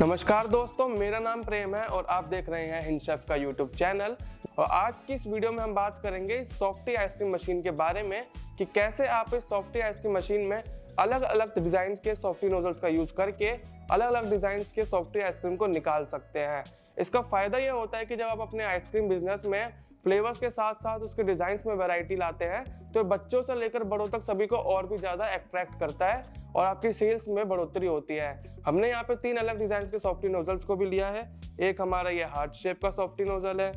नमस्कार दोस्तों, मेरा नाम प्रेम है और आप देख रहे हैं हिंद शेफ का यूट्यूब चैनल। और आज की इस वीडियो में हम बात करेंगे सॉफ्टी आइसक्रीम मशीन के बारे में कि कैसे आप इस सॉफ्टी आइसक्रीम मशीन में अलग अलग डिजाइन के सॉफ्टी नोजल्स का यूज करके अलग अलग डिजाइन के सॉफ्टी आइसक्रीम को निकाल सकते हैं। इसका फायदा यह होता है कि जब आप अपने आइसक्रीम बिजनेस में फ्लेवर्स के साथ साथ उसके डिजाइन्स में वैरायटी लाते हैं तो बच्चों से लेकर बड़ों तक सभी को और भी ज्यादा अट्रैक्ट करता है और आपकी सेल्स में बढ़ोतरी होती है। हमने यहाँ पे 3 अलग डिजाइन के सॉफ्टी नोजल्स को भी लिया है। एक हमारा ये हार्ट शेप का सॉफ्टी नोजल है,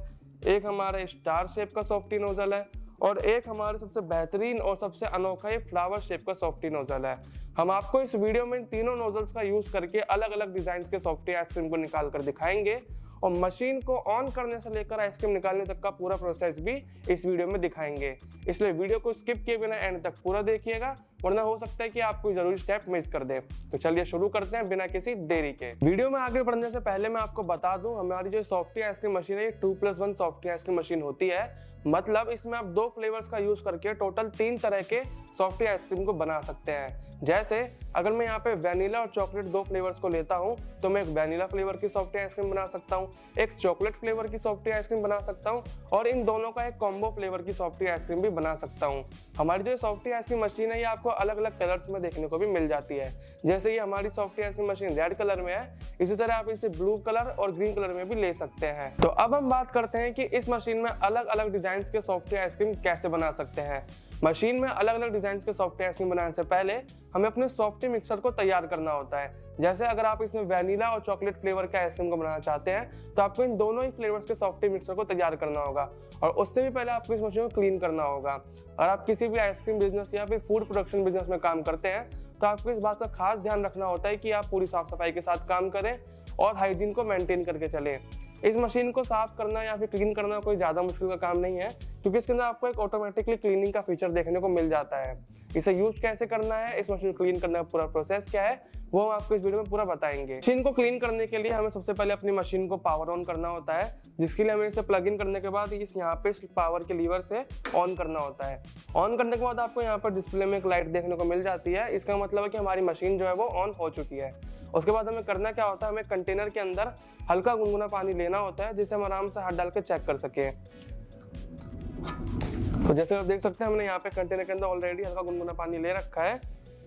एक हमारा स्टार शेप का सॉफ्टी नोजल है और एक हमारे सबसे बेहतरीन और सबसे अनोखा ये फ्लावर शेप का सॉफ्टी नोजल है। हम आपको इस वीडियो में इन तीनों नोजल्स का यूज करके अलग अलग डिजाइन के सॉफ्टी आइसक्रीम को निकाल कर दिखाएंगे और मशीन को ऑन करने से लेकर आइसक्रीम निकालने तक का पूरा प्रोसेस भी इस वीडियो में दिखाएंगे। इसलिए वीडियो को स्किप किए बिना एंड तक पूरा देखिएगा, वरना हो सकता है कि आप कोई जरूरी स्टेप मिस कर दें। तो चलिए शुरू करते हैं बिना किसी देरी के। वीडियो में आगे बढ़ने से पहले मैं आपको बता दूं, हमारी जो सॉफ्टी आइसक्रीम मशीन है ये 2+1 सॉफ्टी आइसक्रीम मशीन होती है। मतलब इसमें आप 2 फ्लेवर्स का यूज करके टोटल 3 तरह के सॉफ्टी आइसक्रीम को बना सकते हैं। जैसे अगर मैं यहाँ पे वैनिला और चॉकलेट 2 फ्लेवर्स को लेता हूँ तो मैं एक वैनिला फ्लेवर की सॉफ्टी आइसक्रीम बना सकता हूँ, एक चॉकलेट फ्लेवर की सॉफ्टी आइसक्रीम बना सकता हूँ और इन दोनों का एक कॉम्बो फ्लेवर की सॉफ्टी आइसक्रीम भी बना सकता हूँ। हमारी जो सॉफ्टी आइसक्रीम मशीन है ये आपको अलग अलग कलर्स में देखने को भी मिल जाती है। जैसे ये हमारी softy ice cream machine red colour में है, इसी तरह आप इसे ब्लू कलर और ग्रीन कलर में भी ले सकते हैं। तो अब हम बात करते हैं कि इस मशीन में अलग अलग डिजाइन के सॉफ्टी आइसक्रीम कैसे बना सकते हैं। मशीन में अलग अलग डिजाइन के सॉफ्टी आइसक्रीम बनाने से पहले हमें अपने सॉफ्टी मिक्सर को तैयार करना होता है। जैसे अगर आप इसमें वैनिला और चॉकलेट फ्लेवर के आइसक्रीम को बनाना चाहते हैं तो आपको इन दोनों ही फ्लेवर्स के सॉफ्टी मिक्सर को तैयार करना होगा और उससे भी पहले आपको इस मशीन को क्लीन करना होगा। और आप किसी भी आइसक्रीम बिजनेस या फिर फूड प्रोडक्शन बिजनेस में काम करते हैं तो आपको इस बात का खास ध्यान रखना होता है कि आप पूरी साफ सफाई के साथ काम करें और हाइजीन को मेंटेन करके चलें। इस मशीन को साफ करना या फिर क्लीन करना कोई ज्यादा मुश्किल का काम नहीं है, क्योंकि इसके अंदर आपको एक ऑटोमेटिकली क्लीनिंग का फीचर देखने को मिल जाता है। इसे यूज कैसे करना है, इस मशीन को क्लीन करने का पूरा प्रोसेस क्या है, वो हम आपको इस वीडियो में पूरा बताएंगे। मशीन को क्लीन करने के लिए हमें सबसे पहले अपनी मशीन को पावर ऑन करना होता है, जिसके लिए हमें इसे प्लग इन करने के बाद इस यहाँ पे पावर के लीवर से ऑन करना होता है। ऑन करने के बाद आपको यहाँ पर डिस्प्ले में एक लाइट देखने को मिल जाती है। इसका मतलब है कि हमारी मशीन जो है वो ऑन हो चुकी है। उसके बाद हमें करना क्या होता है, हमें कंटेनर के अंदर हल्का गुनगुना पानी लेना होता है जिसे हम आराम से हाथ डाल के चेक कर सके। तो जैसे आप देख सकते हैं हमने यहाँ पे कंटेनर के अंदर ऑलरेडी हल्का गुनगुना पानी ले रखा है।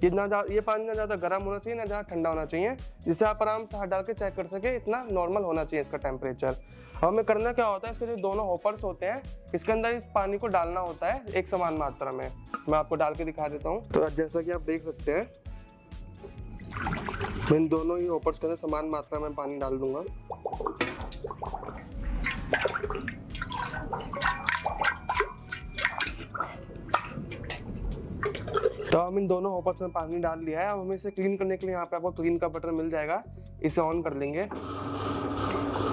ये पानी ना ज्यादा गर्म होना चाहिए ना ज्यादा ठंडा होना चाहिए, जिससे आप आराम से हाथ डाल के चेक कर सके, इतना नॉर्मल होना चाहिए इसका टेम्परेचर। अब हमें करना क्या होता है, इसके जो दोनों होपर्स होते हैं इसके अंदर इस पानी को डालना होता है एक समान मात्रा में। मैं आपको डाल के दिखा देता हूँ। तो जैसा कि आप देख सकते हैं मैं इन दोनों ही होपर्स के अंदर समान मात्रा में पानी डाल दूंगा। तो हम इन दोनों होपर्स में पानी डाल लिया है। अब हमें इसे क्लीन करने के लिए यहाँ पे आपको क्लीन का बटन मिल जाएगा, इसे ऑन कर लेंगे।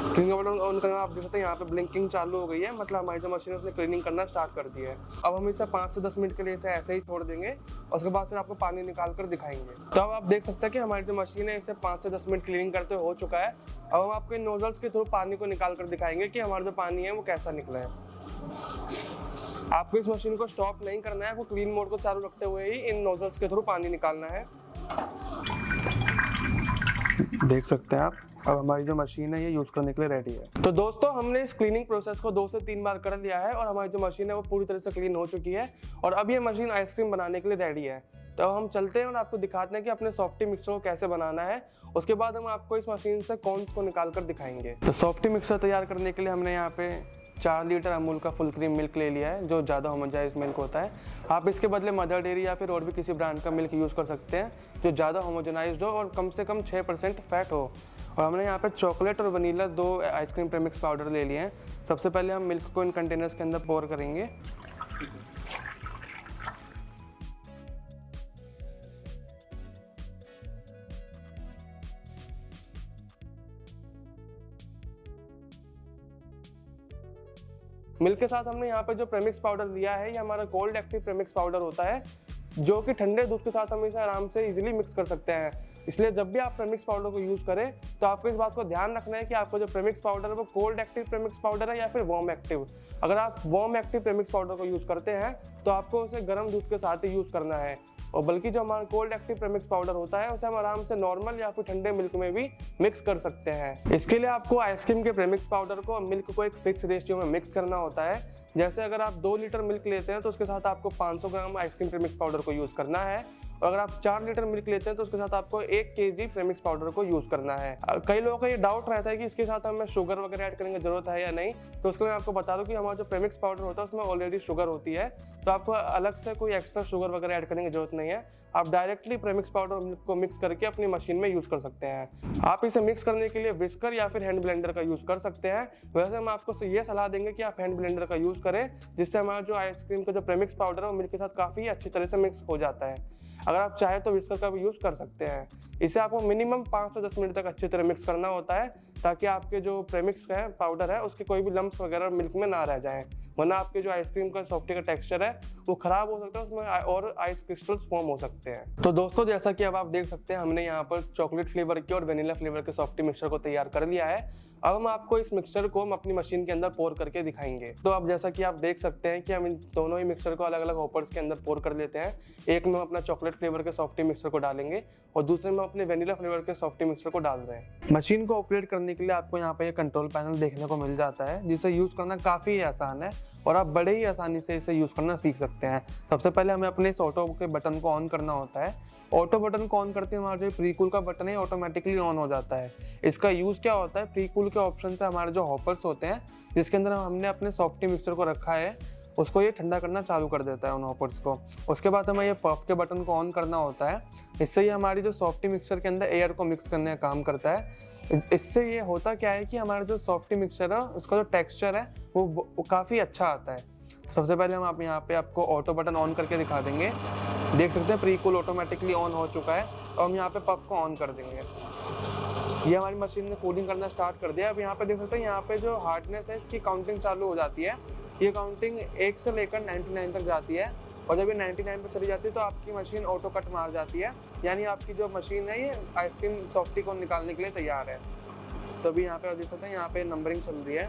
क्लीन का बटन ऑन करना आप देख सकते हैं यहाँ पे ब्लिंकिंग चालू हो गई है, मतलब हमारी जो मशीन है उसने क्लीनिंग करना स्टार्ट कर दिया है। अब हम इसे 5 से 10 मिनट के लिए इसे ऐसे ही छोड़ देंगे और उसके बाद फिर आपको पानी निकाल कर दिखाएंगे। तो अब आप देख सकते हैं कि हमारी जो मशीन है इसे 5 से 10 मिनट क्लीनिंग करते हो चुका है। अब हम आपको इन नोजल्स के थ्रू पानी को निकाल कर दिखाएंगे कि हमारा जो पानी है वो कैसा निकला है। आपको इस मशीन को स्टॉप नहीं करना है, वो क्लीन मोड को चालू रखते हुए ही इन नोजल्स के थ्रू पानी निकालना है। देख सकते हैं आप, अब हमारी जो मशीन है ये यूज करने के लिए रेडी है। तो दोस्तों हमने इस क्लीनिंग प्रोसेस को 2 से 3 बार कर लिया है और हमारी जो मशीन है वो पूरी तरह से क्लीन हो चुकी है और अब ये मशीन आइसक्रीम बनाने के लिए रेडी है। तो हम चलते हैं और आपको दिखाते हैं कि अपने सॉफ्टी मिक्सर को कैसे बनाना है। उसके बाद हम आपको इस मशीन से कॉर्न्स को निकाल कर दिखाएंगे। तो सॉफ्टी मिक्सर तैयार करने के लिए हमने यहाँ पे 4 लीटर अमूल का फुल क्रीम मिल्क ले लिया है, जो ज़्यादा होमोजाइज मिल्क होता है। आप इसके बदले मदर डेयरी या फिर और भी किसी ब्रांड का मिल्क यूज़ कर सकते हैं जो ज़्यादा होमोजेनाइज्ड हो और कम से कम 6% फैट हो। और हमने यहाँ पे चॉकलेट और वनीला 2 आइसक्रीम प्रेमिक्स पाउडर ले लिए हैं। सबसे पहले हम मिल्क को इन कंटेनर्स के अंदर पोर करेंगे। मिल्क के साथ हमने यहाँ पे जो प्रेमिक्स पाउडर लिया है ये हमारा कोल्ड एक्टिव प्रेमिक्स पाउडर होता है, जो कि ठंडे दूध के साथ हम इसे आराम से इजीली मिक्स कर सकते हैं। इसलिए जब भी आप प्रेमिक्स पाउडर को यूज करें तो आपको इस बात को ध्यान रखना है कि आपका जो प्रेमिक्स पाउडर है वो कोल्ड एक्टिव प्रेमिक्स पाउडर है या फिर वार्म एक्टिव। अगर आप वार्म एक्टिव प्रेमिक्स पाउडर को यूज करते हैं तो आपको उसे गर्म दूध के साथ ही यूज करना है। और बल्कि जो हमारा कोल्ड एक्टिव प्रेमिक्स पाउडर होता है उसे हम आराम से नॉर्मल या फिर ठंडे मिल्क में भी मिक्स कर सकते हैं। इसके लिए आपको आइसक्रीम के प्रेमिक्स पाउडर को मिल्क को एक फिक्स रेशियो में मिक्स करना होता है। जैसे अगर आप 2 लीटर मिल्क लेते हैं तो उसके साथ आपको 500 ग्राम आइसक्रीम प्रेमिक्स पाउडर को यूज़ करना है, और अगर आप 4 लीटर मिल्क लेते हैं तो उसके साथ आपको 1 kg प्रेमिक्स पाउडर को यूज़ करना है। कई लोगों का ये डाउट रहता है कि इसके साथ हमें शुगर वगैरह ऐड करने की जरूरत है या नहीं, तो उसके लिए मैं आपको बता दूं कि हमारा जो प्रेमिक्स पाउडर होता है उसमें ऑलरेडी शुगर होती है, तो आपको अलग से कोई एक्स्ट्रा शुगर वगैरह ऐड करने की जरूरत नहीं है। आप डायरेक्टली प्रेमिक्स पाउडर मिल्क को मिक्स करके अपनी मशीन में यूज़ कर सकते हैं। आप इसे मिक्स करने के लिए विस्कर या फिर हैंड ब्लेंडर का यूज़ कर सकते हैं। वैसे हम आपको ये सलाह देंगे कि आप हैंड ब्लेंडर का यूज़ करें, जिससे हमारा जो आइसक्रीम का जो प्रेमिक्स पाउडर है वो मिल्क के साथ काफ़ी अच्छी तरह से मिक्स हो जाता है। अगर आप चाहें तो विस्कर का भी यूज़ कर सकते हैं। इसे आपको मिनिमम 5 से 10 मिनट तक अच्छी तरह मिक्स करना होता है, ताकि आपके जो प्रेमिक्स का पाउडर है उसके कोई भी लम्प्स वगैरह मिल्क में ना रह जाएं, वरना आपके जो आइसक्रीम का सॉफ्टी का टेक्सचर है वो खराब हो सकता है, उसमें और आइस क्रिस्टल्स फॉर्म हो सकते हैं। तो दोस्तों, जैसा कि अब आप देख सकते हैं हमने यहाँ पर चॉकलेट फ्लेवर के और वेनिला फ्लेवर के सॉफ्टी मिक्सचर को तैयार कर लिया है। अब हम आपको इस मिक्सचर को हम अपनी मशीन के अंदर पोर करके दिखाएंगे। तो अब जैसा कि आप देख सकते हैं कि हम इन दोनों ही मिक्सचर को अलग अलग हॉपर्स के अंदर पोर कर लेते हैं। एक में हम अपना चॉकलेट फ्लेवर के सॉफ्टी मिक्सचर को डालेंगे और दूसरे में अपने वेनिला फ्लेवर के सॉफ्टी मिक्सचर को डाल रहे हैं। मशीन को ऑपरेट करने के लिए आपको यहाँ पे कंट्रोल पैनल देखने को मिल जाता है, जिसे यूज़ करना काफ़ी आसान है और आप बड़े ही आसानी से इसे यूज़ करना सीख सकते हैं। सबसे पहले हमें अपने इस ऑटो के बटन को ऑन करना होता है। ऑटो बटन को ऑन करते ही हमारा जो प्रीकूल का बटन है ऑटोमेटिकली ऑन हो जाता है। इसका यूज़ क्या होता है, प्रीकूल के ऑप्शन से हमारे जो हॉपर्स होते हैं जिसके अंदर हमने अपने सॉफ्टी मिक्सचर को रखा है उसको ये ठंडा करना चालू कर देता है उन हॉपर्स को। उसके बाद हमें ये पफ के बटन को ऑन करना होता है। इससे ये हमारी जो सॉफ्टी मिक्सचर के अंदर एयर को मिक्स करने का काम करता है। इससे ये होता क्या है कि हमारा जो सॉफ्टी मिक्सचर है उसका जो टेक्सचर है वो काफ़ी अच्छा आता है। सबसे पहले हम आप यहाँ पे आपको ऑटो बटन ऑन करके दिखा देंगे। देख सकते हैं प्रीकूल ऑटोमेटिकली ऑन हो चुका है और हम यहाँ पे पफ को ऑन कर देंगे। ये हमारी मशीन ने कूलिंग करना स्टार्ट कर दिया। अब यहाँ पे देख सकते हैं यहाँ पे जो हार्डनेस है इसकी काउंटिंग चालू हो जाती है। ये काउंटिंग 1 से लेकर 99 तक जाती है और जब ये 99 पर चली जाती है तो आपकी मशीन ऑटो कट मार जाती है, यानी आपकी जो मशीन है ये आइसक्रीम सॉफ्टी को निकालने के लिए तैयार है। तो अभी यहाँ पे देख सकते हैं यहाँ पे नंबरिंग चल रही है।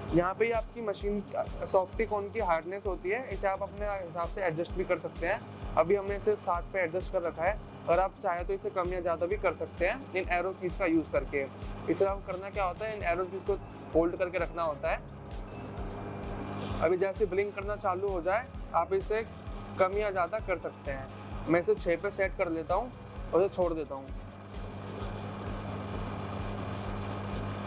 यहाँ पे आपकी मशीन सॉफ्टी कॉर्न की हार्डनेस होती है, इसे आप अपने हिसाब से एडजस्ट भी कर सकते हैं। अभी हमने इसे 60 पे एडजस्ट कर रखा है और आप चाहे तो इसे कम या ज़्यादा भी कर सकते हैं इन एरो कीज का यूज़ करके। इसे आप करना क्या होता है, इन एरो कीज को होल्ड करके रखना होता है। अभी जैसे ब्लिंक करना चालू हो जाए आप इसे कम या ज़्यादा कर सकते हैं। मैं इसे 6 पे सेट कर लेता हूँ और इसे छोड़ देता हूँ।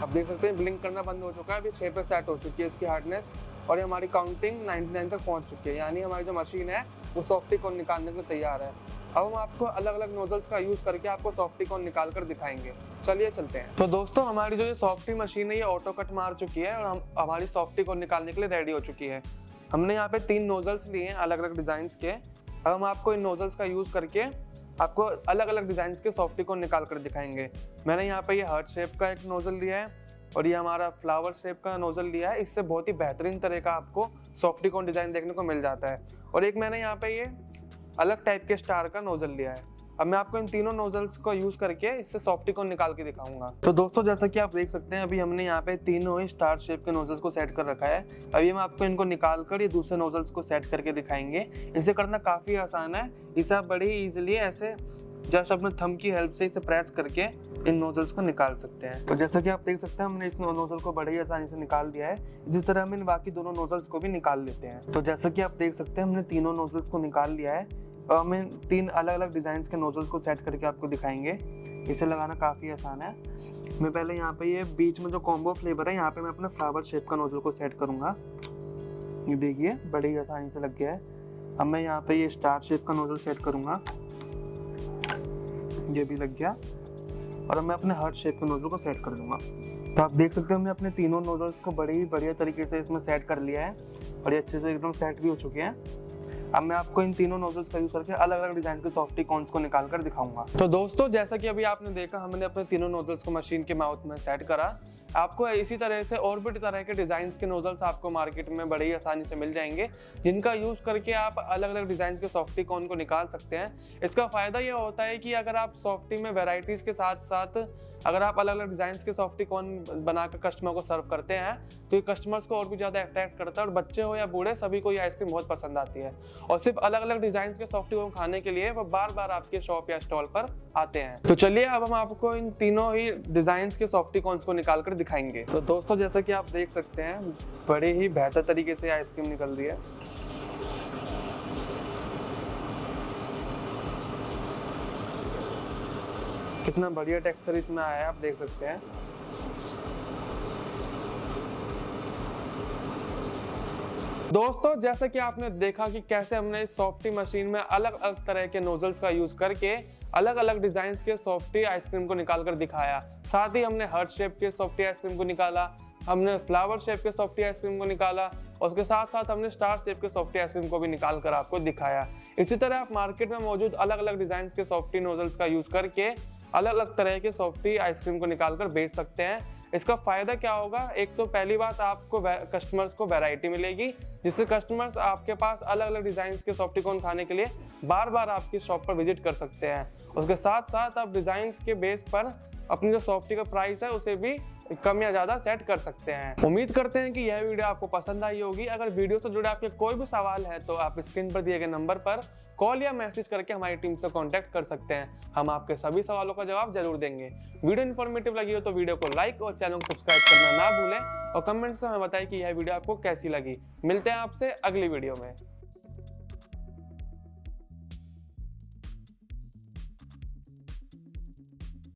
आप देख सकते हैं ब्लिंक करना बंद हो चुका है। अभी 6 पे सेट हो चुकी है इसकी हार्डनेस और ये हमारी काउंटिंग 99 तक पहुंच चुकी है, यानी हमारी जो मशीन है वो सॉफ्टी कॉर्न निकालने के लिए तैयार है। अब हम आपको अलग अलग नोजल्स का यूज़ करके आपको सॉफ्टी कॉर्न निकाल कर दिखाएंगे। चलिए चलते हैं। तो दोस्तों, हमारी जो ये सॉफ्टी मशीन है ये ऑटो कट मार चुकी है और हम हमारी सॉफ्टी कॉर्न निकालने के लिए रेडी हो चुकी है। हमने यहाँ पे 3 नोजल्स लिए हैं अलग अलग डिज़ाइन के। अब हम आपको इन नोजल्स का यूज़ करके आपको अलग अलग डिज़ाइन के सॉफ्टी कॉर्न निकाल कर दिखाएंगे। मैंने यहाँ पे ये हार्ट शेप का एक नोजल लिया है और ये हमारा फ्लावर शेप का नोजल लिया है। इससे बहुत ही बेहतरीन तरह का आपको सॉफ्टी कॉर्न डिज़ाइन देखने को मिल जाता है। और एक मैंने यहाँ पे ये अलग टाइप के स्टार का नोजल लिया है। अब मैं आपको इन तीनों नोजल्स को यूज़ करके इससे सॉफ्टी कॉर्न निकाल के दिखाऊंगा। तो दोस्तों, जैसा कि आप देख सकते हैं अभी हमने यहाँ पे तीनों ही स्टार शेप के नोजल्स को सेट कर रखा है। अभी हम आपको इनको निकाल कर ये दूसरे नोजल्स को सेट करके दिखाएंगे। इसे करना काफ़ी आसान है। इसे आप बड़ी ईजिली ऐसे जस्ट अपने थंब की हेल्प से इसे प्रेस करके इन नोजल्स को निकाल सकते हैं। तो जैसा कि आप देख सकते हैं हमने इस नोजल को बड़े ही आसानी से निकाल दिया है। इसी तरह हम इन बाकी दोनों नोजल्स को भी निकाल लेते हैं। तो जैसा कि आप देख सकते हैं हमने तीनों नोजल्स को निकाल लिया है और हम इन 3 अलग अलग डिज़ाइन के नोजल्स को सेट करके आपको दिखाएंगे। इसे लगाना काफ़ी आसान है। मैं पहले यहाँ पे ये बीच में जो कॉम्बो फ्लेवर है यहाँ पे मैं अपना फ्लावर शेप का नोजल को सेट करूँगा। ये देखिए बड़ी ही आसानी से लग गया है। अब मैं यहाँ पे ये स्टार शेप का नोजल सेट करूँगा, ये भी लग गया। और अब मैं अपने हार्ट शेप के नोजल को सेट कर दूंगा। तो आप देख सकते हैं हमने अपने तीनों नोजल्स को बड़ी ही बढ़िया तरीके से इसमें सेट कर लिया है और ये अच्छे से एकदम सेट भी हो चुके हैं। अब मैं आपको इन तीनों नोजल्स का यूज करके अलग अलग डिजाइन के सॉफ्टी कॉर्न्स को निकाल कर दिखाऊंगा। तो दोस्तों, जैसा कि अभी आपने देखा हमने अपने तीनों नोजल्स को मशीन के माउथ में सेट करा। आपको इसी तरह से और भी तरह के डिजाइन के नोजल्स आपको मार्केट में बड़ी आसानी से मिल जाएंगे, जिनका यूज करके आप अलग अलग डिजाइन के सॉफ्टी कॉर्न को निकाल सकते हैं। इसका फायदा यह होता है कि अगर आप सॉफ्टी में वेराइटीज के साथ साथ अगर आप अलग अलग डिजाइन के सॉफ्टी कॉर्न बनाकर कस्टमर को सर्व करते हैं तो ये कस्टमर्स को और भी ज्यादा अट्रैक्ट करता है, और बच्चे हो या बूढ़े सभी को ये आइसक्रीम बहुत पसंद आती है। और सिर्फ अलग अलग डिजाइन के सॉफ्टी कॉर्न खाने के लिए वो बार बार आपके शॉप या स्टॉल पर आते हैं। तो चलिए अब हम आपको इन तीनों ही डिजाइन के सॉफ्टी कॉर्न्स को निकाल कर दिखाएंगे। तो दोस्तों जैसा कि आप देख सकते हैं बड़े ही बेहतर तरीके से आइसक्रीम निकल रही है। कितना बढ़िया टेक्सचर इसमें आया है, आप देख सकते हैं। दोस्तों जैसा कि आपने देखा कि कैसे हमने इस सॉफ्टी मशीन में अलग अलग तरह के नोजल्स का यूज करके अलग अलग डिजाइन के सॉफ्टी आइसक्रीम को निकाल कर दिखाया। साथ ही हमने हार्ट शेप के सॉफ्टी आइसक्रीम को निकाला, हमने फ्लावर शेप के सॉफ्टी आइसक्रीम को निकाला, और उसके साथ साथ हमने स्टार शेप के सॉफ्टी आइसक्रीम को भी निकाल कर आपको दिखाया। इसी तरह आप मार्केट में मौजूद अलग अलग डिजाइन के सॉफ्टी नोजल्स का यूज करके अलग अलग तरह के सॉफ्टी आइसक्रीम को निकाल कर बेच सकते हैं। इसका फायदा क्या होगा, एक तो पहली बात आपको कस्टमर्स को वैरायटी मिलेगी, जिससे कस्टमर्स आपके पास अलग अलग डिजाइन के सॉफ्टी कॉर्न खाने के लिए बार बार आपकी शॉप पर विजिट कर सकते हैं। उसके साथ साथ आप डिजाइन के बेस पर अपनी जो सॉफ्टी का प्राइस है उसे भी कम या ज्यादा सेट कर सकते हैं। उम्मीद करते हैं कि यह वीडियो आपको पसंद आई होगी। अगर वीडियो से जुड़े आपके कोई भी सवाल है तो आप स्क्रीन पर दिए गए नंबर पर कॉल या मैसेज करके हमारी टीम से कांटेक्ट कर सकते हैं। हम आपके सभी सवालों का जवाब जरूर देंगे। वीडियो इन्फॉर्मेटिव लगी हो तो वीडियो को लाइक और चैनल को सब्सक्राइब करना ना भूलें, और कमेंट्स में हमें बताएं कि यह वीडियो आपको कैसी लगी। मिलते हैं आपसे अगली वीडियो में।